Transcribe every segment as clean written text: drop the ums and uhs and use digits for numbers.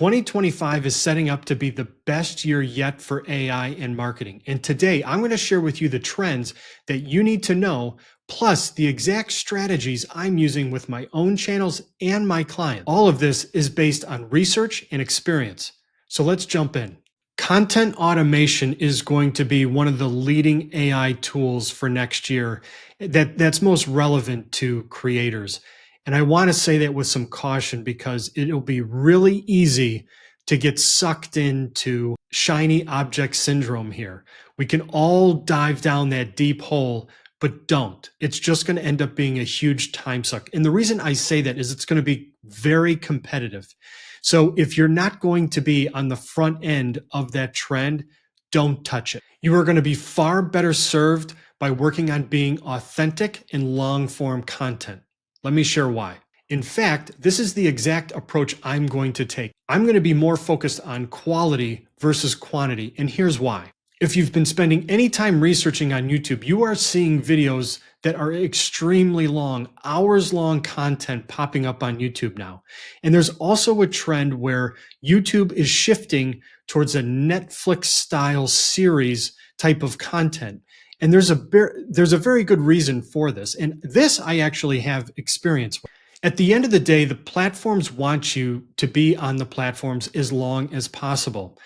2025 is setting up to be the best year yet for AI and marketing. And today I'm going to share with you the trends that you need to know, plus the exact strategies I'm using with my own channels and my clients. All of this is based on research and experience. So let's jump in. Content automation is going to be one of the leading AI tools for next year that's most relevant to creators. And I want to say that with some caution because it'll be really easy to get sucked into shiny object syndrome here. We can all dive down that deep hole, but don't. It's just going to end up being a huge time suck. And the reason I say that is it's going to be very competitive. So if you're not going to be on the front end of that trend, don't touch it. You are going to be far better served by working on being authentic in long form content. Let me share why. In fact, this is the exact approach I'm going to take. I'm going to be more focused on quality versus quantity, and here's why. If you've been spending any time researching on YouTube, you are seeing videos that are extremely long, hours-long content popping up on YouTube now. And there's also a trend where YouTube is shifting towards a Netflix-style series type of content. And there's a very good reason for this. And this I actually have experience with. At the end of the day, the platforms want you to be on the platforms as long as possible.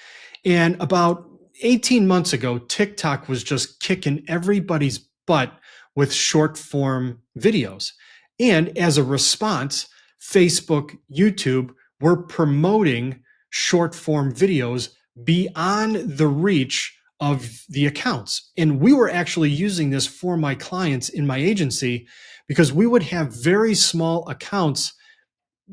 And about 18 months ago, TikTok was just kicking everybody's butt with short form videos. And as a response, Facebook, YouTube were promoting short form videos beyond the reach of the accounts. And we were actually using this for my clients in my agency because we would have very small accounts.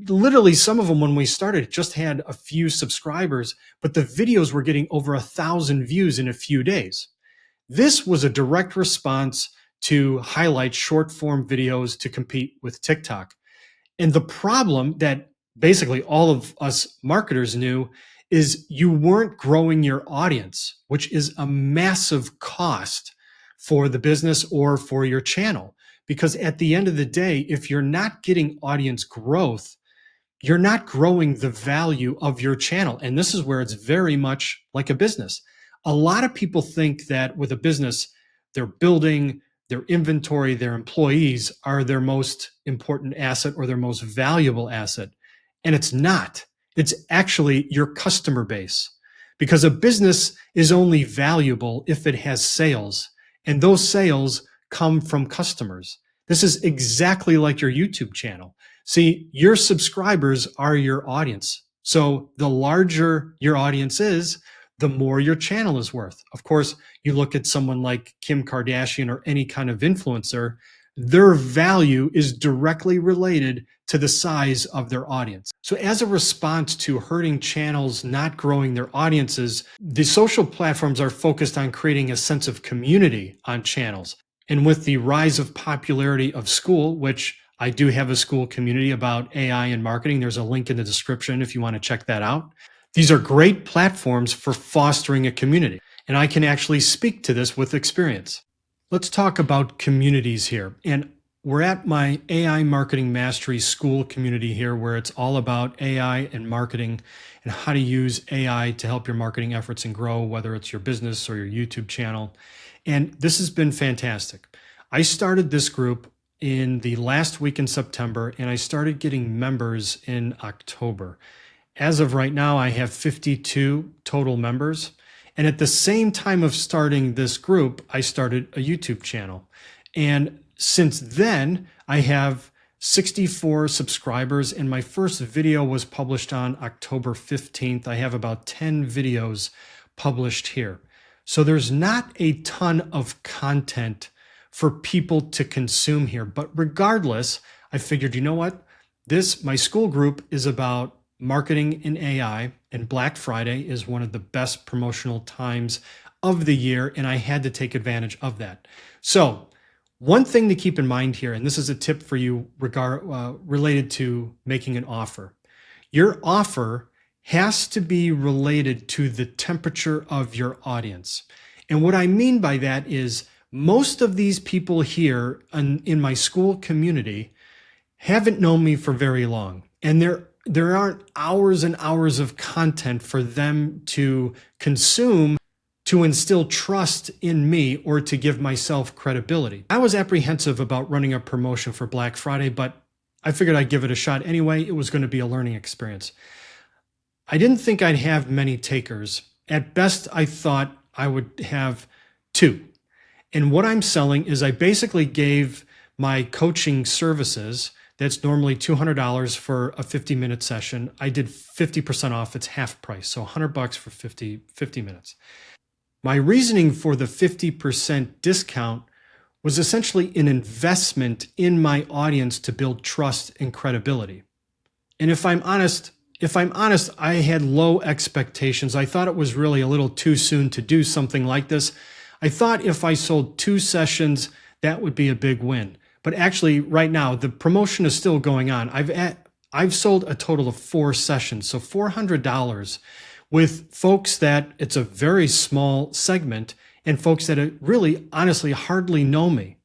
Literally, some of them when we started just had a few subscribers, but the videos were getting over 1,000 views in a few days. This was a direct response to highlight short form videos to compete with TikTok. And the problem that basically all of us marketers knew is you weren't growing your audience, which is a massive cost for the business or for your channel. Because at the end of the day, if you're not getting audience growth, you're not growing the value of your channel. And this is where it's very much like a business. A lot of people think that with a business, they're building their inventory, their employees are their most important asset or their most valuable asset. And it's not. It's actually your customer base, because a business is only valuable if it has sales, and those sales come from customers. This is exactly like your YouTube channel. See, your subscribers are your audience. So the larger your audience is, the more your channel is worth. Of course, you look at someone like Kim Kardashian or any kind of influencer, their value is directly related to the size of their audience. So as a response to hurting channels not growing their audiences, the social platforms are focused on creating a sense of community on channels. And with the rise of popularity of Skool, which I do have a Skool community about AI and marketing, there's a link in the description if you want to check that out. These are great platforms for fostering a community. And I can actually speak to this with experience. Let's talk about communities here. And we're at my AI Marketing Mastery Skool community here, where it's all about AI and marketing and how to use AI to help your marketing efforts and grow, whether it's your business or your YouTube channel. And this has been fantastic. I started this group in the last week in September, and I started getting members in October. As of right now, I have 52 total members. And at the same time of starting this group, I started a YouTube channel. And since then, I have 64 subscribers, and my first video was published on October 15th. I have about 10 videos published here. So there's not a ton of content for people to consume here. But regardless, I figured, you know what? My Skool group is about marketing in AI, and Black Friday is one of the best promotional times of the year, and I had to take advantage of that. So one thing to keep in mind here, and this is a tip for you related to making an offer. Your offer has to be related to the temperature of your audience. And what I mean by that is most of these people here in my Skool community haven't known me for very long. And they're there aren't hours and hours of content for them to consume to instill trust in me or to give myself credibility. I was apprehensive about running a promotion for Black Friday, but I figured I'd give it a shot anyway. It was going to be a learning experience. I didn't think I'd have many takers. At best, I thought I would have 2. And what I'm selling is I basically gave my coaching services, that's normally $200 for a 50-minute session. I did 50% off, it's half price, so $100 for 50 minutes. My reasoning for the 50% discount was essentially an investment in my audience to build trust and credibility. And if I'm honest, I had low expectations. I thought it was really a little too soon to do something like this. I thought if I sold 2 sessions, that would be a big win. But actually, right now, the promotion is still going on. I've sold a total of 4 sessions, so $400 with folks that it's a very small segment and folks that really, honestly, hardly know me.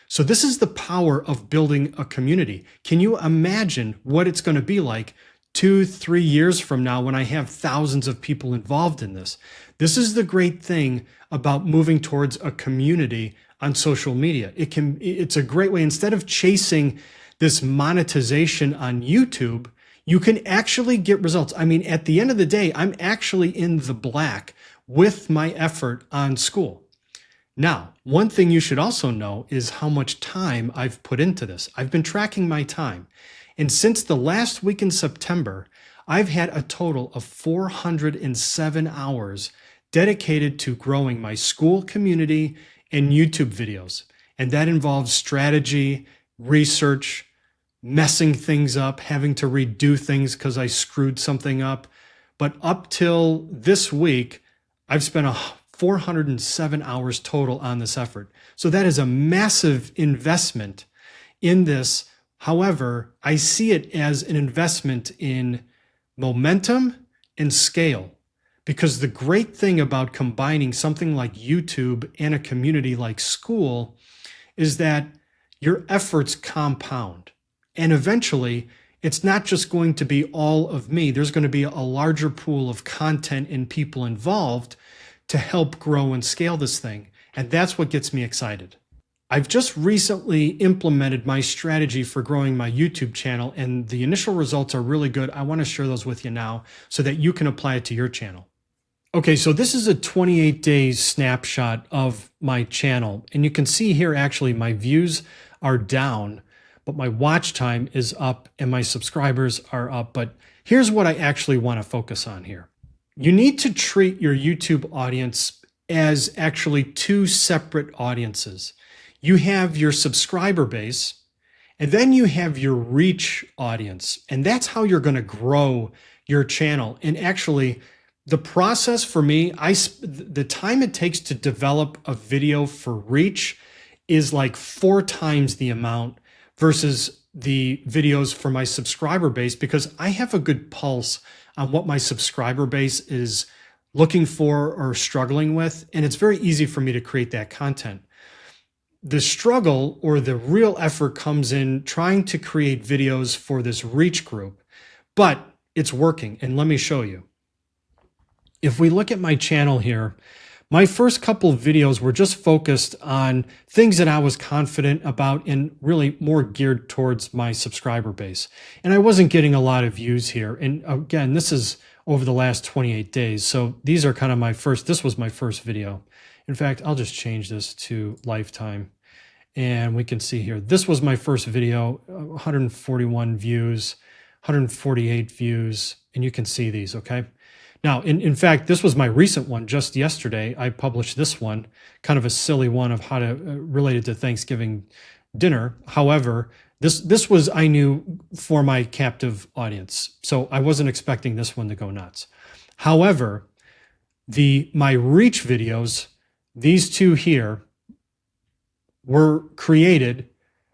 So this is the power of building a community. Can you imagine what it's going to be like 2-3 years from now when I have thousands of people involved in this? This is the great thing about moving towards a community on social media. It's a great way. Instead of chasing this monetization on YouTube, you can actually get results. I mean, at the end of the day, I'm actually in the black with my effort on Skool. Now, one thing you should also know is how much time I've put into this. I've been tracking my time. And since the last week in September, I've had a total of 407 hours dedicated to growing my Skool community and YouTube videos. And that involves strategy, research, messing things up, having to redo things because I screwed something up. But up till this week, I've spent 407 hours total on this effort. So that is a massive investment in this. However, I see it as an investment in momentum and scale, because the great thing about combining something like YouTube and a community like Skool is that your efforts compound. And eventually, it's not just going to be all of me. There's going to be a larger pool of content and people involved to help grow and scale this thing. And that's what gets me excited. I've just recently implemented my strategy for growing my YouTube channel, and the initial results are really good. I want to share those with you now so that you can apply it to your channel. Okay, so this is a 28-day snapshot of my channel. And you can see here, actually, my views are down, but my watch time is up and my subscribers are up. But here's what I actually want to focus on here. You need to treat your YouTube audience as actually 2 separate audiences. You have your subscriber base, and then you have your reach audience. And that's how you're going to grow your channel. And actually, the process for me, the time it takes to develop a video for reach is like 4 times the amount versus the videos for my subscriber base, because I have a good pulse on what my subscriber base is looking for or struggling with. And it's very easy for me to create that content. The struggle or the real effort comes in trying to create videos for this reach group, but it's working. And let me show you. If we look at my channel here, my first couple of videos were just focused on things that I was confident about and really more geared towards my subscriber base. And I wasn't getting a lot of views here. And again, this is over the last 28 days. So these are kind of this was my first video. In fact, I'll just change this to lifetime. And we can see here, this was my first video, 141 views, 148 views, and you can see these, okay? Now, in fact, this was my recent one. Just yesterday, I published this one, kind of a silly one of how to related to Thanksgiving dinner. However, this was, I knew, for my captive audience. So I wasn't expecting this one to go nuts. However, my reach videos, these 2 here, were created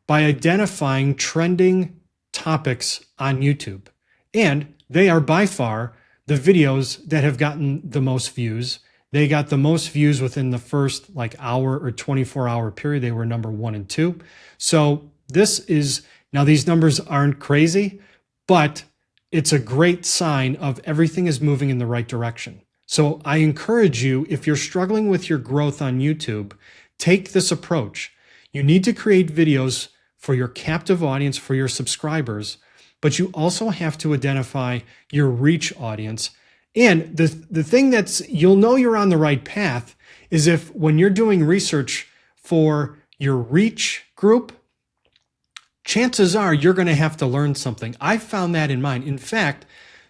by identifying trending topics on YouTube. And they are by far the videos that have gotten the most views. They got the most views within the first hour or 24-hour period. They were number 1 and 2. So this is, now these numbers aren't crazy, but it's a great sign of everything is moving in the right direction. So I encourage you, if you're struggling with your growth on YouTube, take this approach. You need to create videos for your captive audience, for your subscribers, but you also have to identify your reach audience. And the thing you'll know you're on the right path is if when you're doing research for your reach group, chances are you're going to have to learn something. I found that in mine. In fact,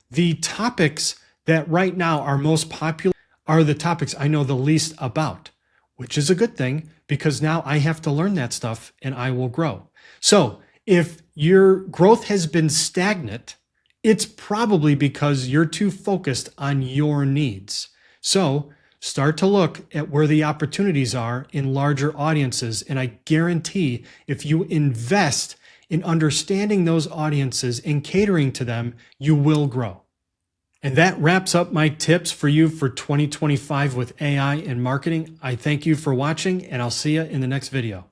the topics that right now are most popular are the topics I know the least about, which is a good thing because now I have to learn that stuff and I will grow. So if your growth has been stagnant, it's probably because you're too focused on your needs. So start to look at where the opportunities are in larger audiences. And I guarantee if you invest in understanding those audiences and catering to them, you will grow. And that wraps up my tips for you for 2025 with AI and marketing. I thank you for watching, and I'll see you in the next video.